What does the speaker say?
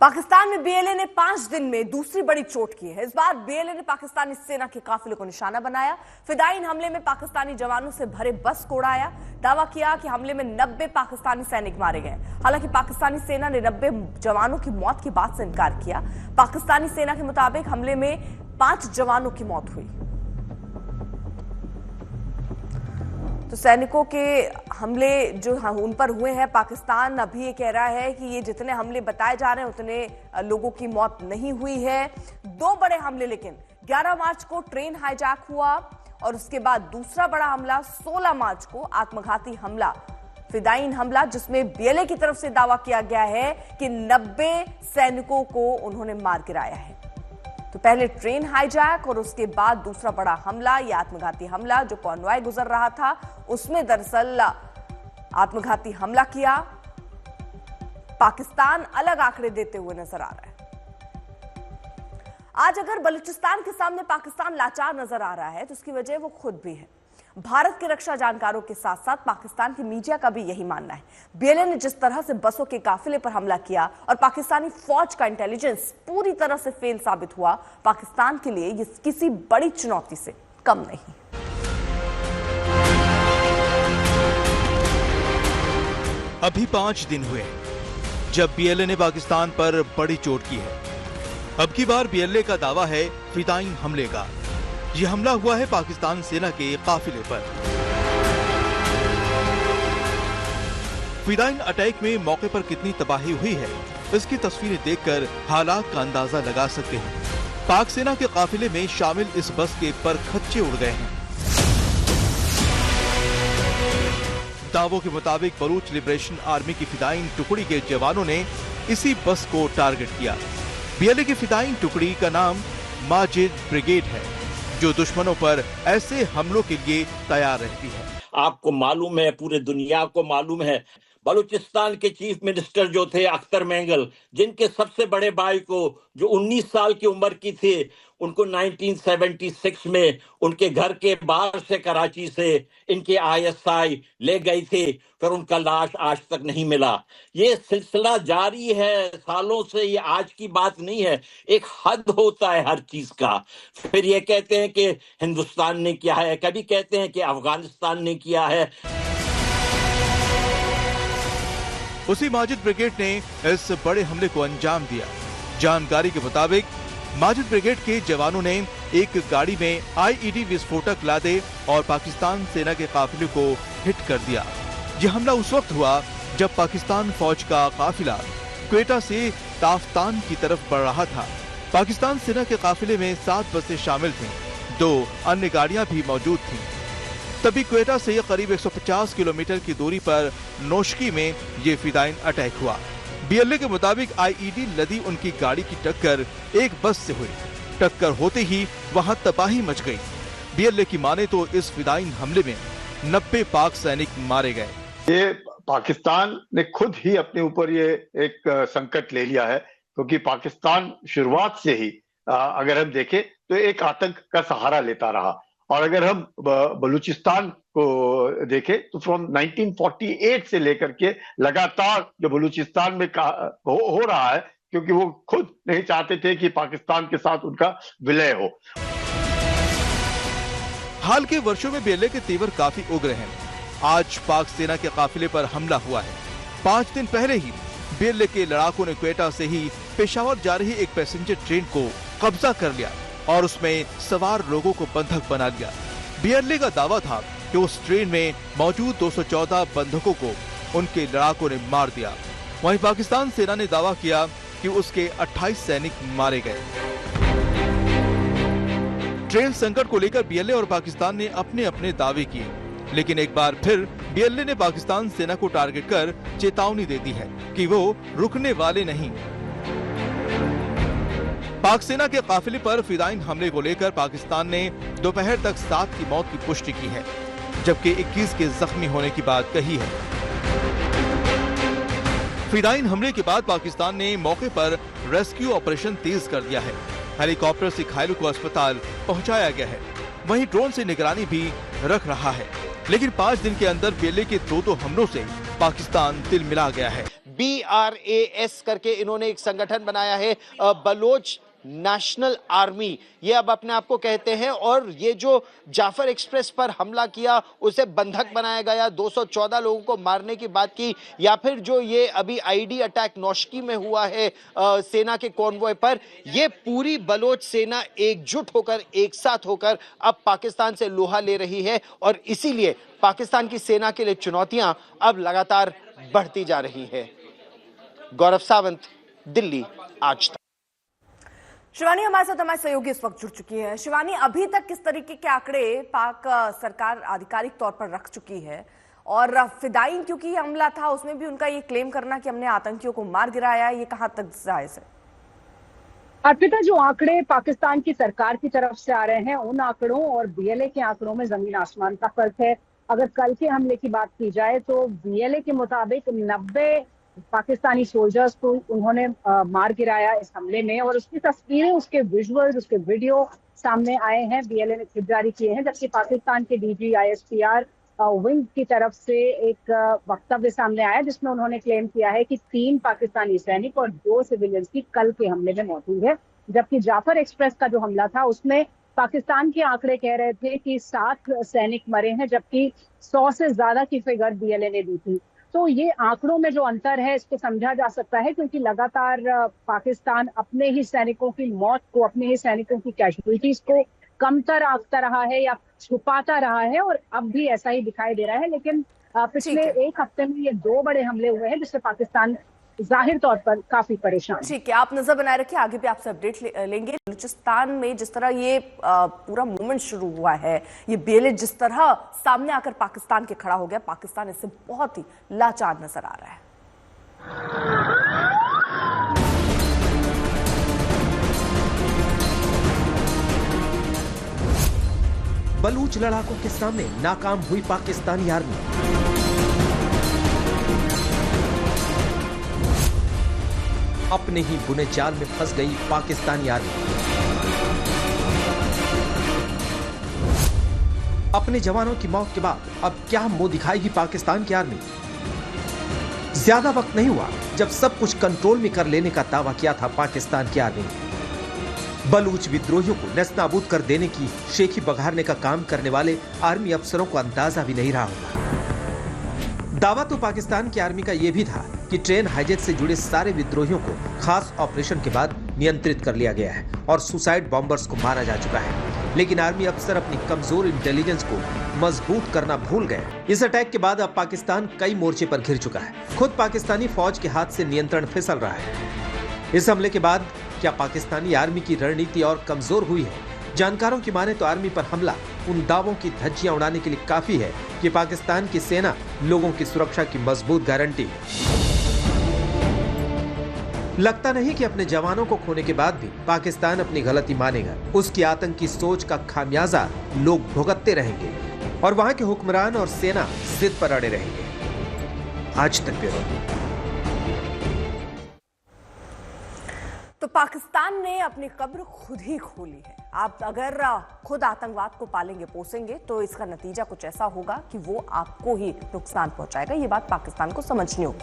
पाकिस्तान में बीएलए ने 5 दिन में दूसरी बड़ी चोट की है। इस बार बीएलए ने पाकिस्तानी सेना के काफिले को निशाना बनाया। फिदायीन हमले में पाकिस्तानी जवानों से भरे बस को उड़ाया। दावा किया कि हमले में 90 पाकिस्तानी सैनिक मारे गए। हालांकि पाकिस्तानी सेना ने 90 जवानों की मौत की बात से इनकार किया। पाकिस्तानी सेना के मुताबिक हमले में 5 जवानों की मौत हुई। तो सैनिकों के हमले जो उन पर हुए हैं, पाकिस्तान अभी ये कह रहा है कि ये जितने हमले बताए जा रहे हैं उतने लोगों की मौत नहीं हुई है। 2 बड़े हमले, लेकिन 11 मार्च को ट्रेन हाईजैक हुआ और उसके बाद दूसरा बड़ा हमला 16 मार्च को आत्मघाती हमला, फिदायीन हमला, जिसमें बीएलए की तरफ से दावा किया गया है कि 90 सैनिकों को उन्होंने मार गिराया है। तो पहले ट्रेन हाईजैक और उसके बाद दूसरा बड़ा हमला, यह आत्मघाती हमला जो कॉन्वॉय गुजर रहा था उसमें दरअसल आत्मघाती हमला किया। पाकिस्तान अलग आंकड़े देते हुए नजर आ रहा है। आज अगर बलूचिस्तान के सामने पाकिस्तान लाचार नजर आ रहा है तो उसकी वजह वो खुद भी है। भारत के रक्षा जानकारों के साथ साथ पाकिस्तान की मीडिया का भी यही मानना है। बीएलए ने जिस तरह से बसों के काफिले पर हमला किया और पाकिस्तानी फौज का इंटेलिजेंस पूरी तरह से फेल साबित हुआ, पाकिस्तान के लिए ये किसी बड़ी चुनौती से कम नहीं। अभी 5 दिन हुए जब बीएलए ने पाकिस्तान पर बड़ी चोट की है। अब की बार बीएलए का दावा है फिदायीन हमले का। यह हमला हुआ है पाकिस्तान सेना के काफिले पर। फिदायीन अटैक में मौके पर कितनी तबाही हुई है, इसकी तस्वीरें देखकर हालात का अंदाजा लगा सकते हैं। पाक सेना के काफिले में शामिल इस बस के पर खच्चे उड़ गए हैं। दावों के मुताबिक बलूच लिबरेशन आर्मी की फिदायीन टुकड़ी के जवानों ने इसी बस को टारगेट किया। बीएलए की फिदायीन टुकड़ी का नाम माजिद ब्रिगेड है, जो दुश्मनों पर ऐसे हमलों के लिए तैयार रहती है। आपको मालूम है, पूरे दुनिया को मालूम है, बलूचिस्तान के चीफ मिनिस्टर जो थे अख्तर मेंगल, जिनके सबसे बड़े भाई को जो 19 साल की उम्र की थी, उनको 1976 में उनके घर के बाहर से कराची से इनके आईएसआई ले गई थी, फिर उनका लाश आज तक नहीं मिला। ये सिलसिला जारी है सालों से, ये आज की बात नहीं है। एक हद होता है हर चीज का। फिर ये कहते हैं कि हिंदुस्तान ने किया है, कभी कहते हैं कि अफगानिस्तान ने किया है। उसी माजिद ब्रिगेड ने इस बड़े हमले को अंजाम दिया। जानकारी के मुताबिक माजिद ब्रिगेड के जवानों ने एक गाड़ी में आईईडी विस्फोटक लादे और पाकिस्तान सेना के काफिले को हिट कर दिया। यह हमला उस वक्त हुआ जब पाकिस्तान फौज का काफिला क्वेटा से ताफ्तान की तरफ बढ़ रहा था। पाकिस्तान सेना के काफिले में 7 बसें शामिल थीं, 2 अन्य गाड़ियां भी मौजूद थीं। तभी क्वेटा से करीब 150 किलोमीटर की दूरी पर नोशकी में ये फिदायीन अटैक हुआ। बीएलए के मुताबिक आईईडी लदी उनकी गाड़ी की टक्कर एक बस से हुई। टक्कर होते ही वहां तबाही मच गई। बीएलए की माने तो इस फिदायीन हमले में 90 पाक सैनिक मारे गए। ये पाकिस्तान ने खुद ही अपने ऊपर ये एक संकट ले लिया है, क्योंकि पाकिस्तान शुरुआत से ही अगर हम देखें तो एक आतंक का सहारा लेता रहा। और अगर हम बलूचिस्तान को देखें तो फ्रॉम 1948 से लेकर के लगातार जो बलूचिस्तान में हो रहा है, क्योंकि वो खुद नहीं चाहते थे कि पाकिस्तान के साथ उनका विलय हो। हाल के वर्षों में बीएलए के तेवर काफी उग्र हैं। आज पाक सेना के काफिले पर हमला हुआ है। 5 दिन पहले ही बीएलए के लड़ाकों ने क्वेटा से ही पेशावर जा रही एक पैसेंजर ट्रेन को कब्जा कर लिया और उसमें सवार लोगों को बंधक बना लिया। बीएलए का दावा था कि उस ट्रेन में मौजूद 214 बंधकों को उनके लड़ाकों ने मार दिया। वहीं पाकिस्तान सेना ने दावा किया कि उसके 28 सैनिक मारे गए। ट्रेन संकट को लेकर बीएलए और पाकिस्तान ने अपने अपने दावे किए, लेकिन एक बार फिर बीएलए ने पाकिस्तान सेना को टारगेट कर चेतावनी दे दी है कि वो रुकने वाले नहीं। पाक सेना के काफिले पर फिदायीन हमले को लेकर पाकिस्तान ने दोपहर तक 7 की मौत की पुष्टि की है, जबकि 21 के जख्मी होने की बात कही है। फिदायीन हमले के बाद पाकिस्तान ने मौके पर रेस्क्यू ऑपरेशन तेज कर दिया है। हेलीकॉप्टर से घायलों को अस्पताल पहुंचाया गया है। वहीं ड्रोन से निगरानी भी रख रहा है। लेकिन 5 दिन के अंदर बीएलए के 2 हमलों से पाकिस्तान तिलमिला गया है। BRAS करके इन्होंने एक संगठन बनाया है, बलोच नेशनल आर्मी, ये अब अपने आप को कहते हैं। और ये जो जाफर एक्सप्रेस पर हमला किया उसे बंधक बनाया गया, 214 लोगों को मारने की बात की, या फिर जो ये अभी आईडी अटैक नौशकी में हुआ है सेना के कॉन्वॉय पर, ये पूरी बलोच सेना एकजुट होकर, एक साथ होकर अब पाकिस्तान से लोहा ले रही है। और इसीलिए पाकिस्तान की सेना के लिए चुनौतियां अब लगातार बढ़ती जा रही है। गौरव सावंत, दिल्ली, आज तक। शिवानी हमारे साथ हमारे सहयोगी इस वक्त जुड़ चुकी है। शिवानी, अभी तक किस तरीके के आंकड़े पाक सरकार आधिकारिक तौर पर रख चुकी है, और फिदायीन क्योंकि ये हमला था उसमें भी उनका ये क्लेम करना कि हमने आतंकियों को मार गिराया, ये कहां तक जायज है? अर्पिता, जो आंकड़े पाकिस्तान की सरकार की तरफ से आ रहे हैं उन आंकड़ों और BLA के आंकड़ों में जमीन आसमान का फर्क है। अगर कल के हमले की बात की जाए तो BLA के मुताबिक 90 पाकिस्तानी सोल्जर्स को उन्होंने मार गिराया इस हमले में, और उसकी तस्वीरें, उसके विजुअल्स, उसके वीडियो सामने आए हैं। BLA ने क्लिप जारी किए हैं, जबकि पाकिस्तान के DG ISPR विंग की तरफ से एक वक्तव्य सामने आया जिसमें उन्होंने क्लेम किया है कि 3 पाकिस्तानी सैनिक और 2 सिविलियंस की कल के हमले में मौत हुई है। जबकि जाफर एक्सप्रेस का जो हमला था उसमें पाकिस्तान के आंकड़े कह रहे थे कि 7 सैनिक मरे हैं, जबकि 100 से ज्यादा की फिगर BLA ने दी थी। तो ये आंकड़ों में जो अंतर है इसको समझा जा सकता है, क्योंकि लगातार पाकिस्तान अपने ही सैनिकों की मौत को, अपने ही सैनिकों की कैजुअलिटीज को कमतर आंकता रहा है या छुपाता रहा है, और अब भी ऐसा ही दिखाई दे रहा है। लेकिन पिछले एक हफ्ते में ये 2 बड़े हमले हुए हैं जिससे पाकिस्तान जाहिर तौर पर काफी परेशान। ठीक है, आप नजर बनाए रखिए, आगे भी आपसे अपडेट लेंगे। बलूचिस्तान में जिस तरह ये पूरा मूवमेंट शुरू हुआ है, ये BLA जिस तरह सामने आकर पाकिस्तान के खड़ा हो गया, पाकिस्तान इससे बहुत ही लाचार नजर आ रहा है। बलूच लड़ाकों के सामने नाकाम हुई पाकिस्तानी आर्मी। अपने ही बुने जाल में फंस गई पाकिस्तानी आर्मी। अपने जवानों की मौत के बाद अब क्या मुंह दिखाएगी पाकिस्तान की आर्मी? ज्यादा वक्त नहीं हुआ जब सब कुछ कंट्रोल में कर लेने का दावा किया था पाकिस्तान की आर्मी ने। बलूच विद्रोहियों को नेस्तनाबूद कर देने की शेखी बघारने का काम करने वाले आर्मी अफसरों को अंदाजा भी नहीं रहा होगा। दावा तो पाकिस्तान की आर्मी का यह भी था कि ट्रेन हाईजैक से जुड़े सारे विद्रोहियों को खास ऑपरेशन के बाद नियंत्रित कर लिया गया है और सुसाइड बॉम्बर्स को मारा जा चुका है। लेकिन आर्मी अफसर अपनी कमजोर इंटेलिजेंस को मजबूत करना भूल गए। इस अटैक के बाद अब पाकिस्तान कई मोर्चे पर घिर चुका है। खुद पाकिस्तानी फौज के हाथ से नियंत्रण फिसल रहा है। इस हमले के बाद क्या पाकिस्तानी आर्मी की रणनीति और कमजोर हुई है? जानकारों की माने तो आर्मी पर हमला उन दावों की धज्जियां उड़ाने के लिए काफी है कि पाकिस्तान की सेना लोगों की सुरक्षा की मजबूत गारंटी है। लगता नहीं कि अपने जवानों को खोने के बाद भी पाकिस्तान अपनी गलती मानेगा। उसकी आतंकी सोच का खामियाजा लोग भुगतते रहेंगे और वहां के हुक्मरान और सेना जिद पर अड़े रहेंगे। आज तक ब्यूरो। तो पाकिस्तान ने अपनी कब्र खुद ही खोली है। आप अगर खुद आतंकवाद को पालेंगे पोसेंगे तो इसका नतीजा कुछ ऐसा होगा कि वो आपको ही नुकसान पहुंचाएगा। ये बात पाकिस्तान को समझनी होगी।